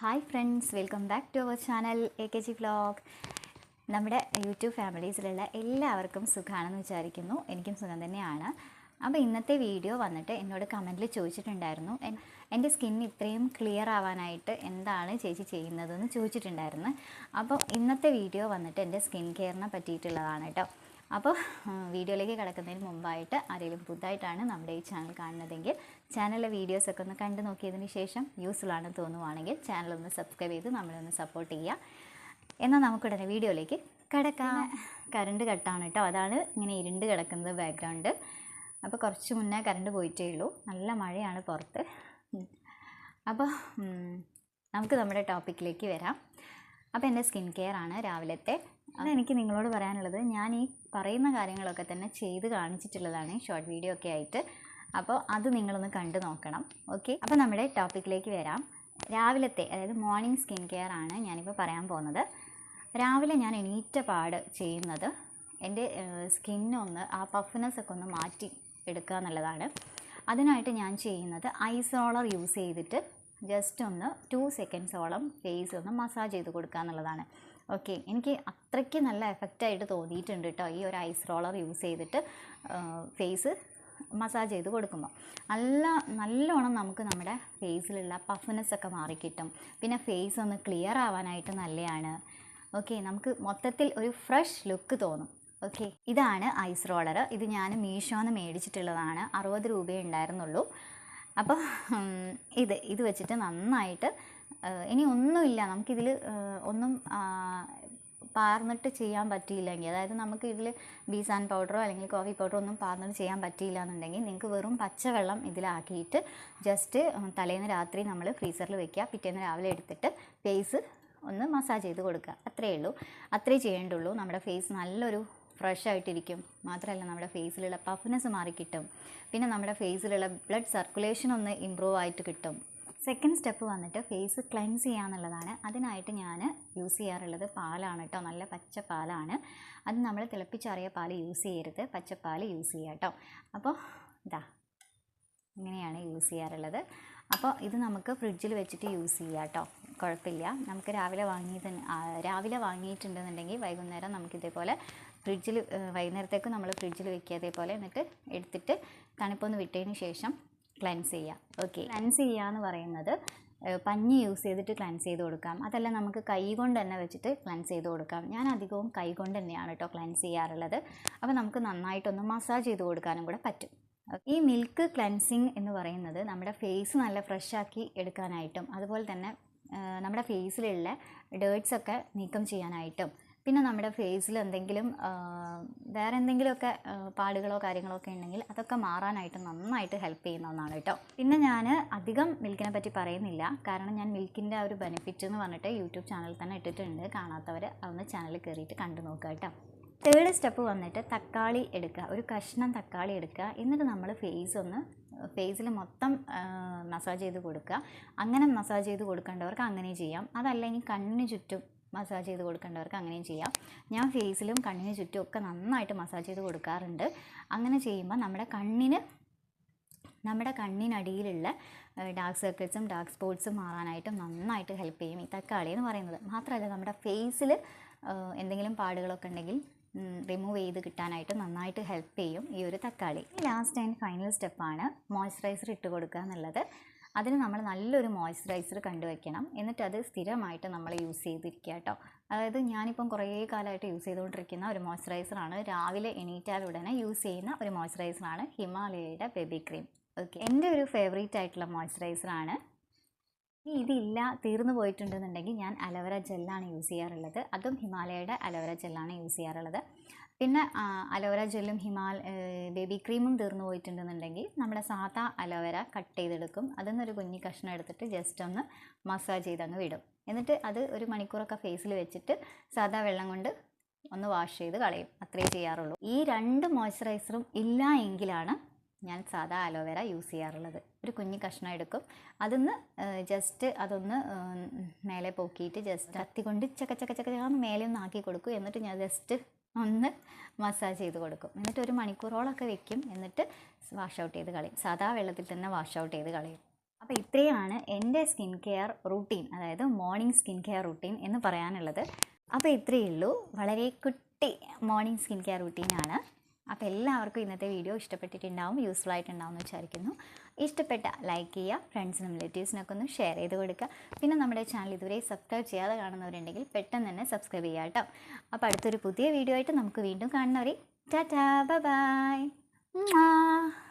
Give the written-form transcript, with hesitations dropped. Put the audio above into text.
Hi friends, welcome back to our channel AKG vlog. നമ്മുടെ YouTube ഫാമിലീസിലുള്ള എല്ലാവർക്കും സുഖമാണെന്ന് വിചാരിക്കുന്നു. എനിക്കും സുഖം തന്നെയാണ്. അപ്പോൾ ഇന്നത്തെ വീഡിയോ വന്നിട്ട് എന്നോട് കമൻറ്റിൽ ചോദിച്ചിട്ടുണ്ടായിരുന്നു, എൻ്റെ സ്കിൻ ഇത്രയും ക്ലിയർ ആവാനായിട്ട് എന്താണ് ചേച്ചി ചെയ്യുന്നതെന്ന് ചോദിച്ചിട്ടുണ്ടായിരുന്നു. അപ്പോൾ ഇന്നത്തെ വീഡിയോ വന്നിട്ട് എൻ്റെ സ്കിൻ കെയറിനെ പറ്റിയിട്ടുള്ളതാണ് കേട്ടോ. അപ്പോൾ വീഡിയോയിലേക്ക് കിടക്കുന്നതിന് മുമ്പായിട്ട് ആരെങ്കിലും പുതുതായിട്ടാണ് നമ്മുടെ ഈ ചാനൽ കാണുന്നതെങ്കിൽ ചാനലിലെ വീഡിയോസൊക്കെ ഒന്ന് കണ്ടു നോക്കിയതിന് ശേഷം യൂസ്ഫുൾ ആണെന്ന് തോന്നുവാണെങ്കിൽ ചാനലൊന്ന് സബ്സ്ക്രൈബ് ചെയ്ത് നമ്മളൊന്ന് സപ്പോർട്ട് ചെയ്യുക. എന്നാൽ നമുക്കുടനെ വീഡിയോയിലേക്ക് കിടക്കാം. കറണ്ട് കട്ടാണ് കേട്ടോ, അതാണ് ഇങ്ങനെ ഇരുണ്ട് കിടക്കുന്നത് ബാക്ക്ഗ്രൗണ്ട്. അപ്പോൾ കുറച്ച് മുന്നേ കറണ്ട് പോയിട്ടേ ഉള്ളൂ, നല്ല മഴയാണ് പുറത്ത്. അപ്പോൾ നമുക്ക് നമ്മുടെ ടോപ്പിക്കിലേക്ക് വരാം. അപ്പോൾ എൻ്റെ സ്കിൻ കെയർ ആണ് രാവിലത്തെ. അതെനിക്ക് നിങ്ങളോട് പറയാനുള്ളത്, ഞാൻ ഈ പറയുന്ന കാര്യങ്ങളൊക്കെ തന്നെ ചെയ്ത് കാണിച്ചിട്ടുള്ളതാണ് ഷോർട്ട് വീഡിയോ ഒക്കെ ആയിട്ട്. അപ്പോൾ അത് നിങ്ങളൊന്ന് കണ്ടു നോക്കണം. ഓക്കെ, അപ്പോൾ നമ്മുടെ ടോപ്പിക്കിലേക്ക് വരാം. രാവിലത്തെ, അതായത് മോർണിംഗ് സ്കിൻ കെയർ ആണ് ഞാനിപ്പോൾ പറയാൻ പോകുന്നത്. രാവിലെ ഞാൻ എണീറ്റ പാട് ചെയ്യുന്നത് എൻ്റെ സ്കിന്നൊന്ന് ആ പഫ്നെസ് ഒക്കെ ഒന്ന് മാറ്റി എടുക്കുക എന്നുള്ളതാണ്. അതിനായിട്ട് ഞാൻ ചെയ്യുന്നത് ഐസ് റോളർ യൂസ് ചെയ്തിട്ട് ജസ്റ്റ് ഒന്ന് 2 സെക്കൻഡ്സോളം ഫേസ് ഒന്ന് മസാജ് ചെയ്ത് കൊടുക്കുക എന്നുള്ളതാണ്. ഓക്കെ, എനിക്ക് അത്രയ്ക്ക് നല്ല എഫക്റ്റായിട്ട് തോന്നിയിട്ടുണ്ട് കേട്ടോ ഈ ഒരു ഐസ് റോളർ യൂസ് ചെയ്തിട്ട് ഫേസ് മസാജ് ചെയ്ത് കൊടുക്കുമ്പോൾ. നല്ലോണം നമുക്ക് നമ്മുടെ ഫേസിലുള്ള പഫ്നെസ് ഒക്കെ മാറിക്കിട്ടും. പിന്നെ ഫേസ് ഒന്ന് ക്ലിയർ ആവാനായിട്ട് നല്ലതാണ്. ഓക്കെ, നമുക്ക് മൊത്തത്തിൽ ഒരു ഫ്രഷ് ലുക്ക് തോന്നും. ഓക്കെ, ഇതാണ് ഐസ് റോളർ. ഇത് ഞാൻ മീഷോന്ന് മേടിച്ചിട്ടുള്ളതാണ്. 60 രൂപയേ ഉണ്ടായിരുന്നുള്ളൂ. അപ്പോൾ ഇത് വെച്ചിട്ട് നന്നായിട്ട്, ഇനി ഒന്നുമില്ല നമുക്കിതിൽ ഒന്നും പാർന്നിട്ട് ചെയ്യാൻ പറ്റിയില്ലെങ്കിൽ, അതായത് നമുക്ക് ഇതിൽ ബീസാൻ പൗഡറോ അല്ലെങ്കിൽ കോഫി പൗഡറോ ഒന്നും പാർന്നിട്ട് ചെയ്യാൻ പറ്റിയില്ല എന്നുണ്ടെങ്കിൽ നിങ്ങൾക്ക് വെറും പച്ചവെള്ളം ഇതിലാക്കിയിട്ട് ജസ്റ്റ് തലേന്ന് രാത്രി നമ്മൾ ഫ്രീസറിൽ വെക്കുക, പിറ്റേന്ന് രാവിലെ എടുത്തിട്ട് ഫേസ് ഒന്ന് മസാജ് ചെയ്ത് കൊടുക്കുക. അത്രയേ ഉള്ളൂ, അത്രേ ചെയ്യേണ്ടുള്ളൂ. നമ്മുടെ ഫേസ് നല്ലൊരു ഫ്രഷ് ആയിട്ടിരിക്കും. മാത്രമല്ല നമ്മുടെ ഫേസിലുള്ള പഫ്നെസ് മാറിക്കിട്ടും. പിന്നെ നമ്മുടെ ഫേസിലുള്ള ബ്ലഡ് സർക്കുലേഷൻ ഒന്ന് ഇമ്പ്രൂവ് ആയിട്ട് കിട്ടും. സെക്കൻഡ് സ്റ്റെപ്പ് വന്നിട്ട് ഫേസ് ക്ലെൻസ് ചെയ്യാന്നുള്ളതാണ്. അതിനായിട്ട് ഞാൻ യൂസ് ചെയ്യാറുള്ളത് പാലാണ് കേട്ടോ, നല്ല പച്ച പാലാണ്. അത് നമ്മൾ തിളപ്പിച്ചാറിയ പാൽ യൂസ് ചെയ്യരുത്, പച്ചപ്പാൽ യൂസ് ചെയ്യുക കേട്ടോ. അപ്പോൾ ഇതാ ഇങ്ങനെയാണ് യൂസ് ചെയ്യാറുള്ളത്. അപ്പോൾ ഇത് നമുക്ക് ഫ്രിഡ്ജിൽ വെച്ചിട്ട് യൂസ് ചെയ്യാം കേട്ടോ, കുഴപ്പമില്ല. നമുക്ക് രാവിലെ വാങ്ങിയിട്ടുണ്ടെന്നുണ്ടെങ്കിൽ വൈകുന്നേരം നമുക്കിതേപോലെ വൈകുന്നേരത്തേക്ക് നമ്മൾ ഫ്രിഡ്ജിൽ വെക്കുക അതേപോലെ. എന്നിട്ട് എടുത്തിട്ട് തണുപ്പൊന്ന് വിട്ടതിന് ശേഷം ക്ലെൻസ് ചെയ്യുക. ഓക്കെ, ക്ലെൻസ് ചെയ്യുക എന്ന് പറയുന്നത് പഞ്ഞി യൂസ് ചെയ്തിട്ട് ക്ലെൻസ് ചെയ്ത് കൊടുക്കാം, അതല്ല നമുക്ക് കൈ കൊണ്ട് തന്നെ വെച്ചിട്ട് ക്ലെൻസ് ചെയ്ത് കൊടുക്കാം. ഞാൻ അധികവും കൈ കൊണ്ട് തന്നെയാണ് കേട്ടോ ക്ലെൻസ് ചെയ്യാറുള്ളത്. അപ്പോൾ നമുക്ക് നന്നായിട്ടൊന്ന് മസാജ് ചെയ്ത് കൊടുക്കാനും കൂടെ പറ്റും. ഈ മിൽക്ക് ക്ലെൻസിങ് എന്ന് പറയുന്നത് നമ്മുടെ ഫേസ് നല്ല ഫ്രഷാക്കി എടുക്കാനായിട്ടും അതുപോലെ തന്നെ നമ്മുടെ ഫേസിലുള്ള ഡേർട്ട്സൊക്കെ നീക്കം ചെയ്യാനായിട്ടും പിന്നെ നമ്മുടെ ഫേസിൽ എന്തെങ്കിലും വേറെ എന്തെങ്കിലുമൊക്കെ പാടുകളോ കാര്യങ്ങളോ ഒക്കെ ഉണ്ടെങ്കിൽ അതൊക്കെ മാറാനായിട്ട് നന്നായിട്ട് ഹെൽപ്പ് ചെയ്യുന്ന ഒന്നാണ് കേട്ടോ. പിന്നെ ഞാൻ അധികം മിൽക്കിനെ പറ്റി പറയുന്നില്ല, കാരണം ഞാൻ മിൽക്കിൻ്റെ ആ ഒരു ബെനിഫിറ്റ് എന്ന് പറഞ്ഞിട്ട് യൂട്യൂബ് ചാനലിൽ തന്നെ ഇട്ടിട്ടുണ്ട്. കാണാത്തവർ അതൊന്ന് ചാനലിൽ കയറിയിട്ട് കണ്ടു നോക്കുക കേട്ടോ. തേർഡ് സ്റ്റെപ്പ് വന്നിട്ട് തക്കാളി എടുക്കുക, ഒരു കഷ്ണം തക്കാളി എടുക്കുക. എന്നിട്ട് നമ്മൾ ഫേസിൽ മൊത്തം മസാജ് ചെയ്ത് കൊടുക്കുക. അങ്ങനെ മസാജ് ചെയ്ത് കൊടുക്കേണ്ടവർക്ക് അങ്ങനെ ചെയ്യാം, അതല്ല ഇനി കണ്ണിന് ചുറ്റും മസാജ് ചെയ്ത് കൊടുക്കേണ്ടവർക്ക് അങ്ങനെയും ചെയ്യാം. ഞാൻ ഫേസിലും കണ്ണിന് ചുറ്റും ഒക്കെ നന്നായിട്ട് മസാജ് ചെയ്ത് കൊടുക്കാറുണ്ട്. അങ്ങനെ ചെയ്യുമ്പോൾ നമ്മുടെ കണ്ണിനടിയിലുള്ള ഡാർക്ക് സർക്കിൾസും ഡാർക്ക് സ്പോട്ട്സും മാറാനായിട്ട് നന്നായിട്ട് ഹെൽപ്പ് ചെയ്യും ഈ തക്കാളി എന്ന് പറയുന്നത്. മാത്രമല്ല നമ്മുടെ ഫേസിൽ എന്തെങ്കിലും പാടുകളൊക്കെ ഉണ്ടെങ്കിൽ റിമൂവ് ചെയ്ത് കിട്ടാനായിട്ട് നന്നായിട്ട് ഹെൽപ്പ് ചെയ്യും ഈ ഒരു തക്കാളി. ലാസ്റ്റ് ആൻഡ് ഫൈനൽ സ്റ്റെപ്പാണ് മോയ്സ്ചറൈസർ ഇട്ട് കൊടുക്കുക എന്നുള്ളത്. അതിന് നമ്മൾ നല്ലൊരു മോയ്സ്ചറൈസർ കണ്ടുവയ്ക്കണം. എന്നിട്ട് അത് സ്ഥിരമായിട്ട് നമ്മൾ യൂസ് ചെയ്തിരിക്കുക കേട്ടോ. അതായത് ഞാനിപ്പം കുറേ കാലമായിട്ട് യൂസ് ചെയ്തുകൊണ്ടിരിക്കുന്ന ഒരു മോയ്സ്ചറൈസറാണ്, രാവിലെ എണീറ്റാൽ ഉടനെ യൂസ് ചെയ്യുന്ന ഒരു മോയ്സ്ചറൈസറാണ് ഹിമാലയയുടെ ബേബി ക്രീം. ഓക്കെ, എൻ്റെ ഒരു ഫേവറേറ്റ് ആയിട്ടുള്ള മോയ്സ്ചറൈസറാണ്. ഇതില്ല, തീർന്നു പോയിട്ടുണ്ടെന്നുണ്ടെങ്കിൽ ഞാൻ അലോവേര ജെല്ലാണ് യൂസ് ചെയ്യാറുള്ളത്. അതും ഹിമാലയയുടെ അലോവേര ജെല്ലാണ് യൂസ് ചെയ്യാറുള്ളത്. പിന്നെ അലോവേര ജെല്ലും ബേബി ക്രീമും തീർന്നു പോയിട്ടുണ്ടെന്നുണ്ടെങ്കിൽ നമ്മുടെ സാധാ അലോവേര കട്ട് ചെയ്തെടുക്കും. അതിന്നൊരു കുഞ്ഞി കഷ്ണം എടുത്തിട്ട് ജസ്റ്റ് ഒന്ന് മസാജ് ചെയ്തങ്ങ് വിടും. എന്നിട്ട് അത് ഒരു മണിക്കൂറൊക്കെ ഫേസിൽ വെച്ചിട്ട് സാധാ വെള്ളം കൊണ്ട് ഒന്ന് വാഷ് ചെയ്ത് കളയും. അത്രേ ചെയ്യാറുള്ളൂ. ഈ 2 മോയ്സ്ചറൈസറും ഇല്ല എങ്കിലാണ് ഞാൻ സാധാ അലോവേര യൂസ് ചെയ്യാറുള്ളത്. ഒരു കുഞ്ഞി കഷ്ണം എടുക്കും, അതൊന്ന് ജസ്റ്റ് അതൊന്ന് മേലെ പോക്കിയിട്ട് ജസ്റ്റ് കത്തി കൊണ്ട് ചക്കന്ന് മേലെ ഒന്ന് ആക്കി കൊടുക്കും. എന്നിട്ട് ഞാൻ ജസ്റ്റ് ഒന്ന് മസാജ് ചെയ്ത് കൊടുക്കും. എന്നിട്ട് ഒരു മണിക്കൂറോളൊക്കെ വെക്കും. എന്നിട്ട് വാഷ് ഔട്ട് ചെയ്ത് കളയും, സാധാ വെള്ളത്തിൽ തന്നെ വാഷ് ഔട്ട് ചെയ്ത് കളയും. അപ്പോൾ ഇത്രയാണ് എൻ്റെ സ്കിൻ കെയർ റൂട്ടീൻ, അതായത് മോർണിംഗ് സ്കിൻ കെയർ റൂട്ടീൻ എന്ന് പറയാനുള്ളത്. അപ്പോൾ ഇത്രയേ ഉള്ളൂ, വളരെ കുട്ടി മോർണിംഗ് സ്കിൻ കെയർ റൂട്ടീനാണ്. അപ്പോൾ എല്ലാവർക്കും ഇന്നത്തെ വീഡിയോ ഇഷ്ടപ്പെട്ടിട്ടുണ്ടാവും, യൂസ്ഫുൾ ആയിട്ടുണ്ടാവും എന്ന് വിചാരിക്കുന്നു. ഇഷ്ടപ്പെട്ട ലൈക്ക് ചെയ്യുക, ഫ്രണ്ട്സിനും റിലേറ്റീവ്സിനൊക്കെ ഒന്ന് ഷെയർ ചെയ്ത് കൊടുക്കുക. പിന്നെ നമ്മുടെ ചാനൽ ഇതുവരെ സബ്സ്ക്രൈബ് ചെയ്യാതെ കാണുന്നവരുണ്ടെങ്കിൽ പെട്ടെന്ന് തന്നെ സബ്സ്ക്രൈബ് ചെയ്യുക കേട്ടോ. അപ്പോൾ അടുത്തൊരു പുതിയ വീഡിയോ ആയിട്ട് നമുക്ക് വീണ്ടും കാണുന്നവരെ ടാറ്റാ ബൈ ബൈ.